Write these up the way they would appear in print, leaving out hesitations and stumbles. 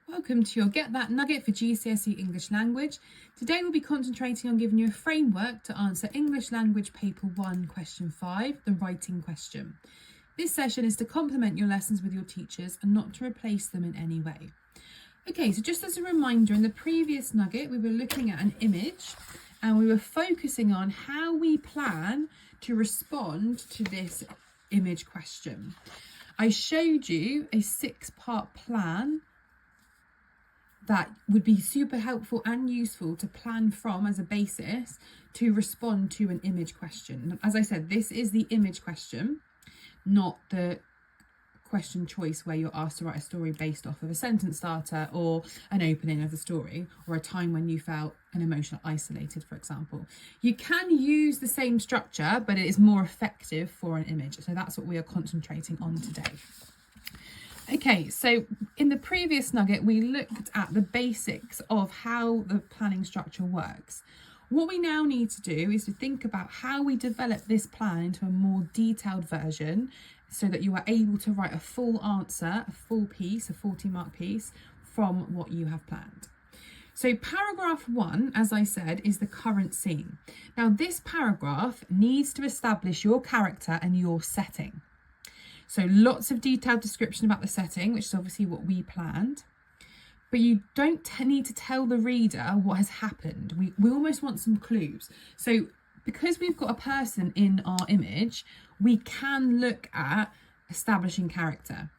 Welcome to your Get That Nugget for GCSE English Language. Today we'll be concentrating on giving you a framework to answer English Language Paper 1 question 5, the writing question. This session is to complement your lessons with your teachers and not to replace them in any way. Okay, so just as a reminder, in the previous nugget we were looking at an image and we were focusing on how we plan to respond to this image question. I showed you a 6-part plan that would be super helpful and useful to plan from as a basis to respond to an image question. As I said, this is the image question, not the question choice where you're asked to write a story based off of a sentence starter or an opening of the story or a time when you felt an emotional isolated, for example. You can use the same structure, but it is more effective for an image. So that's what we are concentrating on today. Okay, so in the previous nugget, we looked at the basics of how the planning structure works. What we now need to do is to think about how we develop this plan into a more detailed version so that you are able to write a full answer, a full piece, a 40-mark piece from what you have planned. So paragraph 1, as I said, is the current scene. Now this paragraph needs to establish your character and your setting. So lots of detailed description about the setting, which is obviously what we planned. But you don't need to tell the reader what has happened. We almost want some clues. So because we've got a person in our image, we can look at establishing character.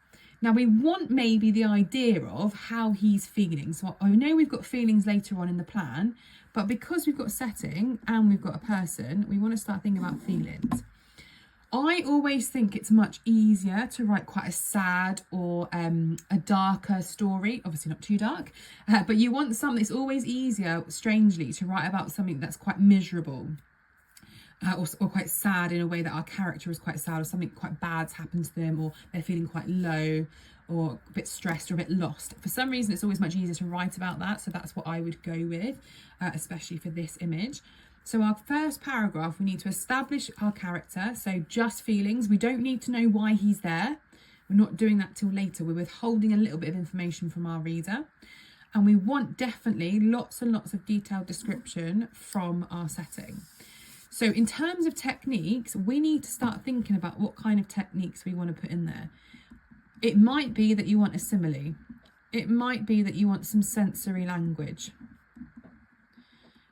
Now we want maybe the idea of how he's feeling. So I know we've got feelings later on in the plan, but because we've got a setting and we've got a person, we want to start thinking about feelings. I always think it's much easier to write quite a sad or a darker story, obviously not too dark, but you want something, it's always easier, strangely, to write about something that's quite miserable or quite sad in a way that our character is quite sad or something quite bad's happened to them or they're feeling quite low or a bit stressed or a bit lost. For some reason, it's always much easier to write about that, so that's what I would go with, especially for this image. So our first paragraph, we need to establish our character. So just feelings. We don't need to know why he's there. We're not doing that till later. We're withholding a little bit of information from our reader. And we want definitely lots and lots of detailed description from our setting. So in terms of techniques, we need to start thinking about what kind of techniques we want to put in there. It might be that you want a simile. It might be that you want some sensory language.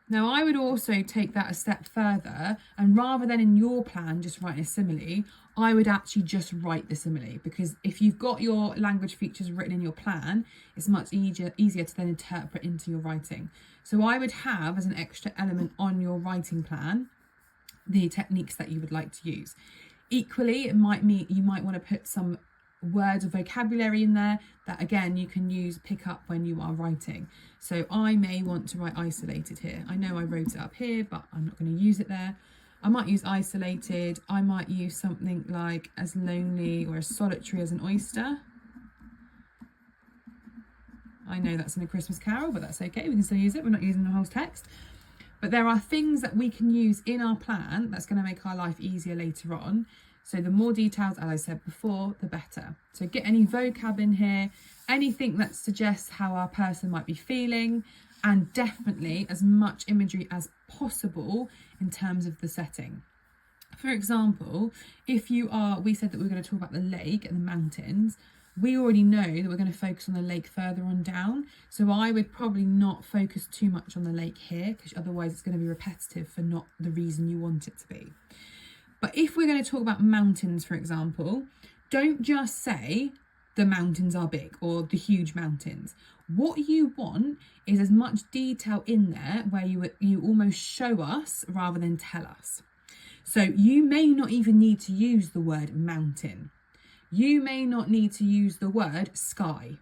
Now, I would also take that a step further, and rather than in your plan just writing a simile, I would actually just write the simile, because if you've got your language features written in your plan, it's much easier to then interpret into your writing. So I would have as an extra element on your writing plan the techniques that you would like to use. Equally, it might mean you might want to put some words or vocabulary in there that again you can pick up when you are writing. So I may want to write isolated here. I know I wrote it up here, but I'm not going to use it there. I might use isolated. I might use something like as lonely or as solitary as an oyster. I know that's in A Christmas Carol, but that's okay, we can still use it. We're not using the whole text. But there are things that we can use in our plan that's going to make our life easier later on. So the more details, as I said before, the better. So get any vocab in here, anything that suggests how our person might be feeling, and definitely as much imagery as possible in terms of the setting. For example, we said that we were going to talk about the lake and the mountains. We already know that we're going to focus on the lake further on down. So I would probably not focus too much on the lake here, because otherwise it's going to be repetitive for not the reason you want it to be. But if we're going to talk about mountains, for example, don't just say the mountains are big or the huge mountains. What you want is as much detail in there where you almost show us rather than tell us. So you may not even need to use the word mountain. You may not need to use the word sky.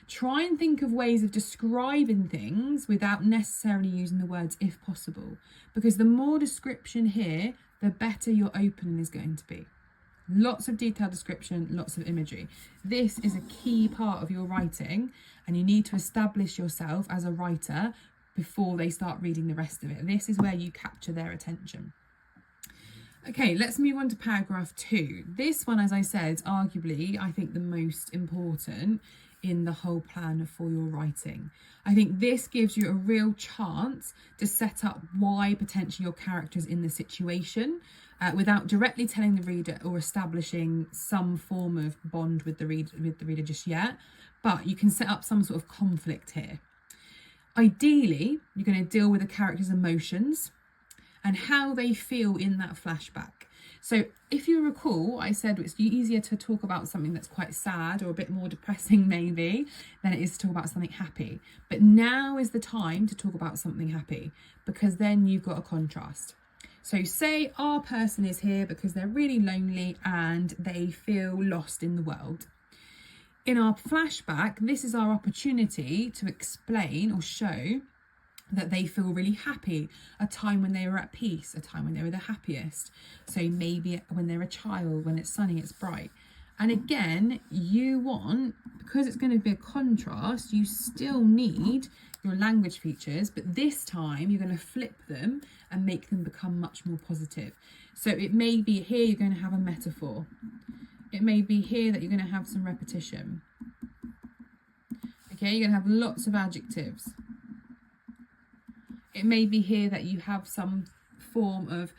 Try and think of ways of describing things without necessarily using the words if possible, because the more description here, the better your opening is going to be. Lots of detailed description, lots of imagery. This is a key part of your writing, and you need to establish yourself as a writer before they start reading the rest of it. This is where you capture their attention. Okay, let's move on to paragraph 2. This one, as I said, is arguably, I think, the most important in the whole plan for your writing. I think this gives you a real chance to set up why potentially your character is in the situation without directly telling the reader or establishing some form of bond with the reader just yet, but you can set up some sort of conflict here. Ideally, you're going to deal with the character's emotions and how they feel in that flashback. So if you recall, I said it's easier to talk about something that's quite sad or a bit more depressing maybe than it is to talk about something happy. But now is the time to talk about something happy, because then you've got a contrast. So say our person is here because they're really lonely and they feel lost in the world. In our flashback, this is our opportunity to explain or show that they feel really happy, a time when they were at peace, a time when they were the happiest. So maybe when they're a child, when it's sunny, it's bright. And again, you want, because it's going to be a contrast, you still need your language features, but this time you're going to flip them and make them become much more positive. So it may be here you're going to have a metaphor. It may be here that you're going to have some repetition. Okay, you're going to have lots of adjectives. It may be here that you have some form of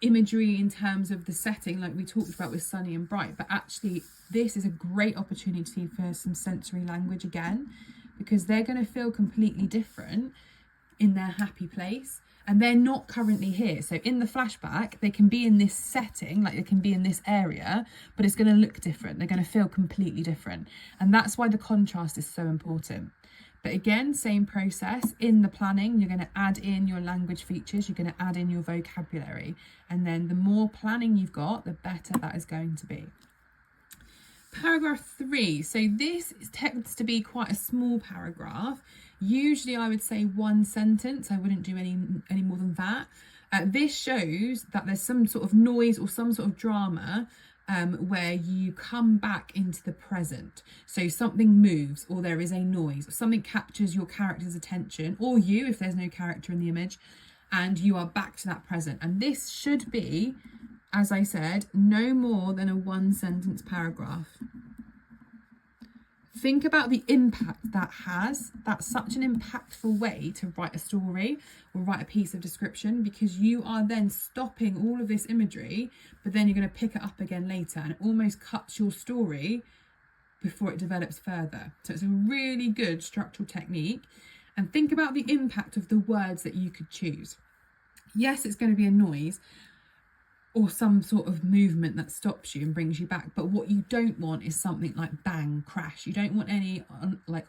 imagery in terms of the setting, like we talked about with sunny and bright, but actually this is a great opportunity for some sensory language again, because they're going to feel completely different in their happy place and they're not currently here. So in the flashback, they can be in this setting, like they can be in this area, but it's going to look different. They're going to feel completely different. And that's why the contrast is so important. But again, same process. In the planning, you're going to add in your language features, you're going to add in your vocabulary. And then the more planning you've got, the better that is going to be. Paragraph 3. So this tends to be quite a small paragraph. Usually I would say one sentence. I wouldn't do any more than that. This shows that there's some sort of noise or some sort of drama where you come back into the present. So something moves, or there is a noise, or something captures your character's attention, or you, if there's no character in the image, and you are back to that present. And this should be, as I said, no more than a one sentence paragraph. Think about the impact that has. That's such an impactful way to write a story or write a piece of description, because you are then stopping all of this imagery, but then you're going to pick it up again later, and it almost cuts your story before it develops further. So it's a really good structural technique. And think about the impact of the words that you could choose. Yes, it's going to be a noise or some sort of movement that stops you and brings you back. But what you don't want is something like bang, crash. You don't want any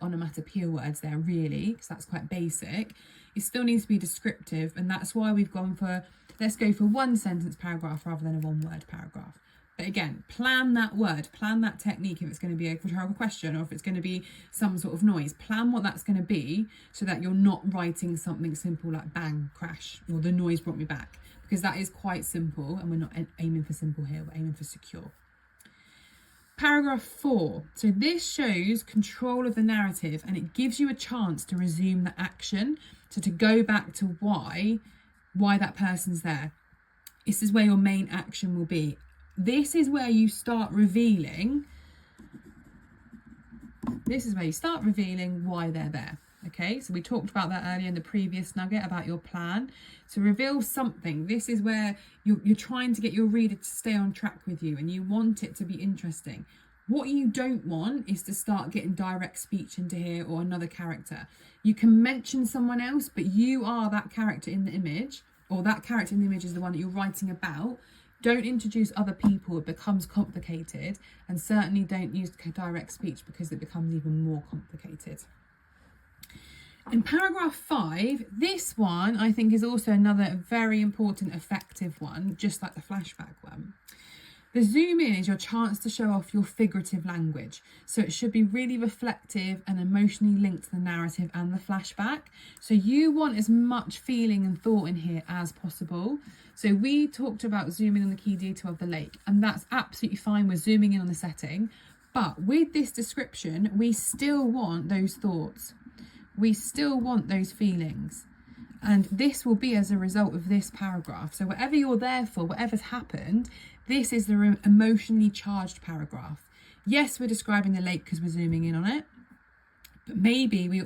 onomatopoeia words there really, because that's quite basic. It still needs to be descriptive, and that's why we've gone for, let's go for one sentence paragraph rather than a one word paragraph. But again, plan that word, plan that technique if it's going to be a rhetorical question or if it's going to be some sort of noise. Plan what that's going to be so that you're not writing something simple like bang, crash, or the noise brought me back, because that is quite simple and we're not aiming for simple here, we're aiming for secure. Paragraph 4. So this shows control of the narrative and it gives you a chance to resume the action. So to go back to why that person's there. This is where your main action will be. This is where you start revealing. This is where you start revealing why they're there. Okay, so we talked about that earlier in the previous nugget about your plan. So reveal something. This is where you're trying to get your reader to stay on track with you and you want it to be interesting. What you don't want is to start getting direct speech into here or another character. You can mention someone else, but you are that character in the image, or that character in the image is the one that you're writing about. Don't introduce other people, it becomes complicated, and certainly don't use direct speech because it becomes even more complicated. In paragraph 5, this one I think is also another very important, effective one, just like the flashback one. The zoom in is your chance to show off your figurative language. So it should be really reflective and emotionally linked to the narrative and the flashback. So you want as much feeling and thought in here as possible. So we talked about zooming on the key detail of the lake, and that's absolutely fine. We're zooming in on the setting. But with this description, we still want those thoughts. We still want those feelings. And this will be as a result of this paragraph. So whatever you're there for, whatever's happened, this is the emotionally charged paragraph. Yes, we're describing the lake because we're zooming in on it, but maybe we're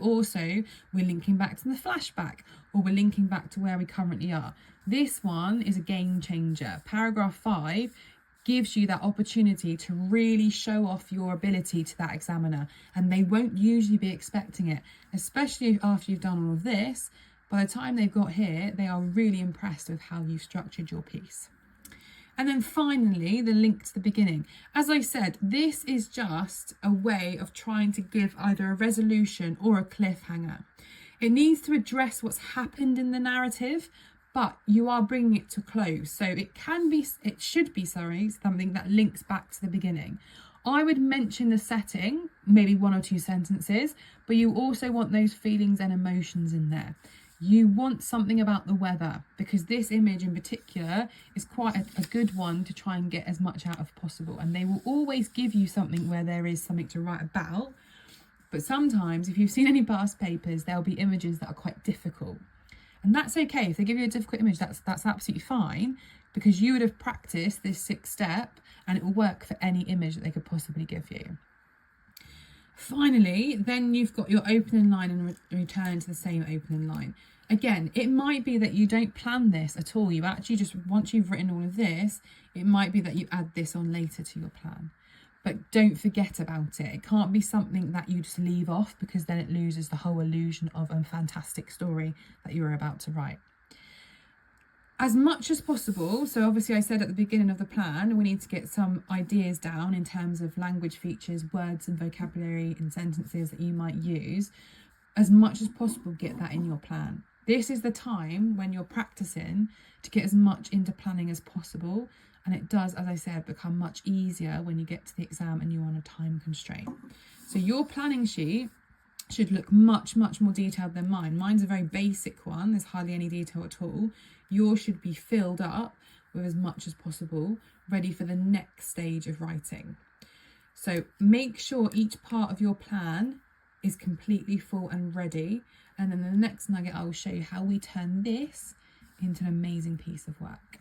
linking back to the flashback, or we're linking back to where we currently are. This one is a game changer. Paragraph 5 gives you that opportunity to really show off your ability to that examiner, and they won't usually be expecting it, especially after you've done all of this. By the time they've got here, they are really impressed with how you've structured your piece. And then finally, the link to the beginning. As I said, this is just a way of trying to give either a resolution or a cliffhanger. It needs to address what's happened in the narrative, but you are bringing it to close. So it should be something that links back to the beginning. I would mention the setting, maybe 1 or 2 sentences, but you also want those feelings and emotions in there. You want something about the weather, because this image in particular is quite a good one to try and get as much out of possible. And they will always give you something where there is something to write about. But sometimes, if you've seen any past papers, there'll be images that are quite difficult. And that's okay. If they give you a difficult image, that's absolutely fine, because you would have practiced this 6th step and it will work for any image that they could possibly give you. Finally, then you've got your opening line and return to the same opening line. Again, it might be that you don't plan this at all. You actually just, once you've written all of this, it might be that you add this on later to your plan. But don't forget about it. It can't be something that you just leave off, because then it loses the whole illusion of a fantastic story that you're about to write. As much as possible, so obviously I said at the beginning of the plan, we need to get some ideas down in terms of language features, words and vocabulary and sentences that you might use. As much as possible, get that in your plan. This is the time when you're practicing to get as much into planning as possible. And it does, as I said, become much easier when you get to the exam and you're on a time constraint. So your planning sheet should look much, much more detailed than mine. Mine's a very basic one. There's hardly any detail at all. Yours should be filled up with as much as possible, ready for the next stage of writing. So make sure each part of your plan is completely full and ready. And then the next nugget, I will show you how we turn this into an amazing piece of work.